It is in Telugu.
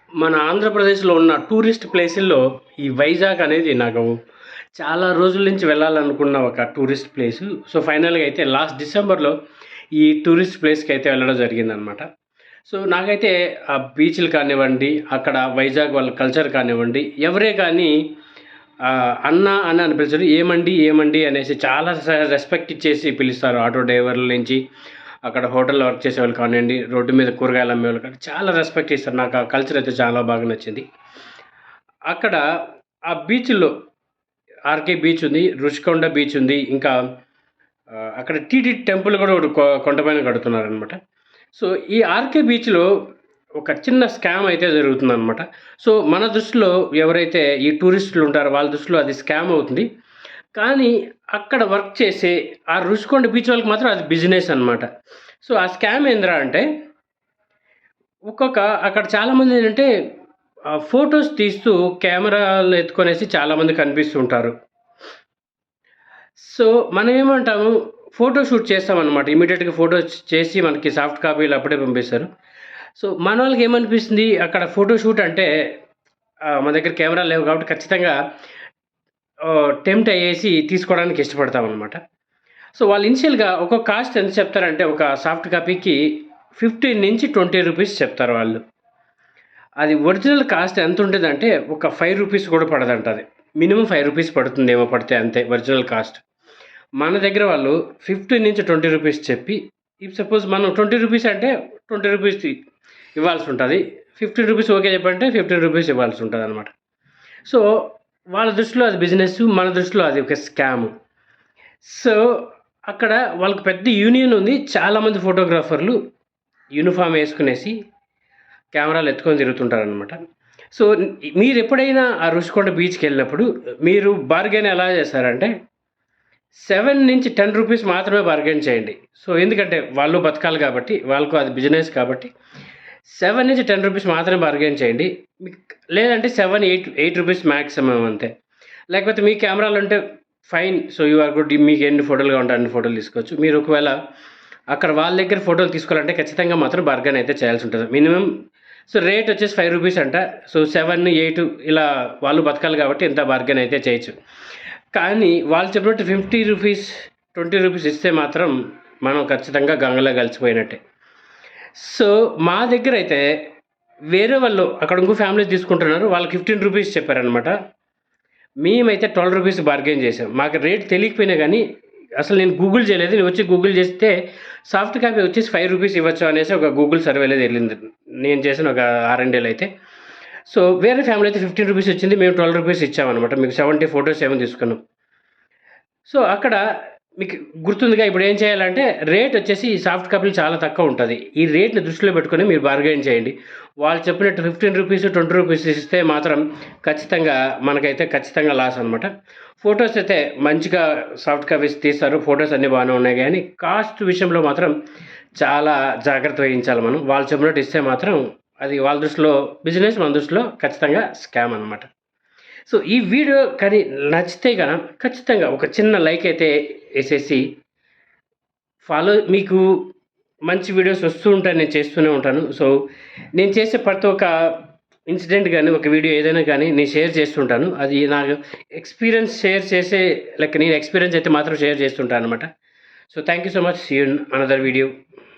మన ఆంధ్రప్రదేశ్‌లో ఉన్న టూరిస్ట్ ప్లేసుల్లో ఈ వైజాగ్ అనేది నాకు చాలా రోజుల నుంచి వెళ్ళాలనుకున్న ఒక టూరిస్ట్ ప్లేసు. సో, ఫైనల్‌గా అయితే లాస్ట్ డిసెంబర్‌లో ఈ టూరిస్ట్ ప్లేస్‌కైతే వెళ్ళడం జరిగిందనమాట. సో, నాకైతే ఆ బీచ్‌లు కానివ్వండి, అక్కడ వైజాగ్ వాళ్ళ కల్చర్ కానివ్వండి, ఎవరే కానీ అన్న అని పిలిచరు. ఏమండి, ఏమండి అనేసి చాలా రెస్పెక్ట్ ఇచ్చేసి పిలుస్తారు. ఆటో డ్రైవర్ల నుంచి అక్కడ హోటల్‌లో వర్క్ చేసేవాళ్ళు కానివ్వండి, రోడ్డు మీద కూరగాయలు అమ్మేవాళ్ళు కానీ చాలా రెస్పెక్ట్ ఇస్తారు. నాకు ఆ కల్చర్ అయితే చాలా బాగా నచ్చింది. అక్కడ ఆ బీచ్‌లో ఆర్‌కే బీచ్ ఉంది, రుషికొండ బీచ్ ఉంది. ఇంకా అక్కడ టీటీడీ టెంపుల్ కూడా ఒకటి కొండ పైన కడుతున్నారనమాట. సో, ఈ ఆర్‌కే బీచ్‌లో ఒక చిన్న స్కామ్ అయితే జరుగుతుందనమాట. సో, మన దృష్టిలో ఎవరైతే ఈ టూరిస్టులు ఉంటారో వాళ్ళ దృష్టిలో అది స్కామ్ అవుతుంది. కానీ అక్కడ వర్క్ చేసే ఆ రుషికొండ బీచ్ వాళ్ళకి మాత్రం అది బిజినెస్ అనమాట. సో, ఆ స్కామ్ ఏందిరా అంటే అక్కడ చాలామంది ఏంటంటే ఫోటోస్ తీస్తూ కెమెరాలు ఎత్తుకొనేసి చాలామంది కనిపిస్తూ ఉంటారు. సో, మనం ఏమంటాము ఫోటో షూట్ చేస్తామనమాట. ఇమ్మీడియేట్‌గా ఫోటోస్ చేసి మనకి సాఫ్ట్ కాపీలు అప్పుడే పంపిస్తారు. సో, మనోళ్ళకి ఏమనిపిస్తుంది అక్కడ ఫోటో షూట్ అంటే మన దగ్గర కెమెరాలు లేవు కాబట్టి ఖచ్చితంగా టెంప్ట్ అయ్యేసి తీసుకోవడానికి ఇష్టపడతామనమాట. సో, వాళ్ళు ఇనిషియల్‌గా ఒక్కొక్క కాస్ట్ ఎంత చెప్తారంటే ఒక సాఫ్ట్ కాపీకి 15-20 రూపీస్ చెప్తారు వాళ్ళు. అది ఒరిజినల్ కాస్ట్ ఎంతుంటదంటే ఒక రూ. 5 కూడా పడదంట అది. మినిమమ్ రూ. 5 పడుతుందేమో పడితే అంతే ఒరిజినల్ కాస్ట్. మన దగ్గర వాళ్ళు 15-20 రూపీస్ చెప్పి ఇఫ్ సపోజ్ మనం రూ. 20 అంటే రూ. 20 ఇవ్వాల్సుంటది. 15 రూపీస్ ఓకే చెప్పంటే రూ. 15 ఇవ్వాల్సుంటదనమాట. సో, వాళ్ళ దృష్టిలో అది బిజినెస్సు. మన దృష్టిలో అది ఒక స్కాము. సో, అక్కడ వాళ్ళకి పెద్ద యూనియన్ ఉంది. చాలామంది ఫోటోగ్రాఫర్‌లు యూనిఫార్మ్ యేసుకునేసి కెమెరాలు ఎత్తుకొని తిరుగుతుంటారనమాట. సో, మీరెప్పుడైనా ఆ రుషికొండ బీచ్‌కెళ్ళినప్పుడు మీరు బార్గెన్ ఎలా చేస్తారంటే 7-10 రూపీస్ మాత్రమే బార్గెయిన్ చేయండి. సో, ఎందుకంటే వాళ్ళు బతకాలి కాబట్టి, వాళ్ళకు అది బిజినెస్ కాబట్టి 7-10 రూపీస్ మాత్రమే బార్గెయిన్ చేయండి. మీకు లేదంటే 8 రూపీస్ మాక్సిమం అంతే. లేకపోతే మీ కెమెరాలుంటే fine. So, you are good. మీకు ఎన్ని ఫోటోలు కావాలంటే అన్ని ఫోటోలు తీసుకోవచ్చు. మీరు ఒకవేళ అక్కడ వాళ్ళ దగ్గర ఫోటోలు తీసుకోవాలంటే ఖచ్చితంగా మాత్రం బార్గెయిన్ అయితే చేయాల్సుంటది. మినిమమ్ సో, రేట్ వచ్చేసి రూ. 5 అంట. సో, 7, 8 ఇలా వాళ్ళు బతకాలి కాబట్టి ఇంత బార్గెయిన్ అయితే చేయొచ్చు. కానీ వాళ్ళు చెప్పినట్టు రూ. 20 ఇస్తే మాత్రం మనం ఖచ్చితంగా గంగలో కలిసిపోయినట్టే. సో, మా దగ్గరైతే వేరే వాళ్ళు అక్కడ ఇంకో ఫ్యామిలీ తీసుకుంటున్నారు. వాళ్ళకి రూ. 15 చెప్పారనమాట. మేమైతే రూ. 12 బార్గెయిన్ చేసాం. మాకు రేట్ తెలియకపోయినా గానీ అసలు నేను గూగుల్ చేయలేదు. నేను వచ్చి గూగుల్ చేస్తే సాఫ్ట్ కాపీ వచ్చేసి రూ. 5 ఇవ్వచ్చు అనేసి ఒక గూగుల్ సర్వేలో తేలింది. నేను చేసిన ఒక R&Dలో అయితే. సో, వేరే ఫ్యామిలీ అయితే రూ. 15 వచ్చింది. మేము రూ. 12 ఇచ్చామనమాట. మీకు 70 ఫోటోస్ ఏమో తీసుకున్నాం. సో, అక్కడ మీకు గుర్తుందిగా ఇప్పుడేం చేయాలంటే రేట్ వచ్చేసి ఈ సాఫ్ట్ కాపీలు చాలా తక్కువుంటది. ఈ రేట్‌ని దృష్టిలో పెట్టుకొని మీరు బార్గెయిన్ చేయండి. వాళ్ళు చెప్పినట్టు రూ. 15, రూ. 20 ఇస్తే మాత్రం ఖచ్చితంగా మనకైతే ఖచ్చితంగా లాస్ అనమాట. ఫోటోస్ అయితే మంచిగా సాఫ్ట్ కాపీస్ తీస్తారు. ఫోటోస్ అన్నీ బాగానే ఉన్నాయి గానీ, కాస్ట్ విషయంలో మాత్రం చాలా జాగ్రత్త వహించాలి మనం. వాళ్ళు చెప్పినట్టు ఇస్తే మాత్రం అది వాళ్ళ దృష్టిలో బిజినెస్, మన దృష్టిలో ఖచ్చితంగా స్కామ్ అనమాట. సో, ఈ వీడియో కానీ నచ్చితే ఖచ్చితంగా ఒక చిన్న లైక్ అయితే ఏసేసి మీకు మంచి వీడియోస్ వస్తూ ఉంటాయి. నేను చేస్తూనే ఉంటాను. సో, నేను చేసే ప్రతి ఒక్క ఇన్సిడెంట్ గానీ, ఒక వీడియో ఏదైనా కానీ నేను షేర్ చేస్తుంటాను. అది నాకు ఎక్స్‌పీరియన్స్ షేర్ చేసే నేను ఎక్స్‌పీరియన్స్ అయితే మాత్రం షేర్ చేస్తుంటాననమాట. So, thank you so much. See you in another video.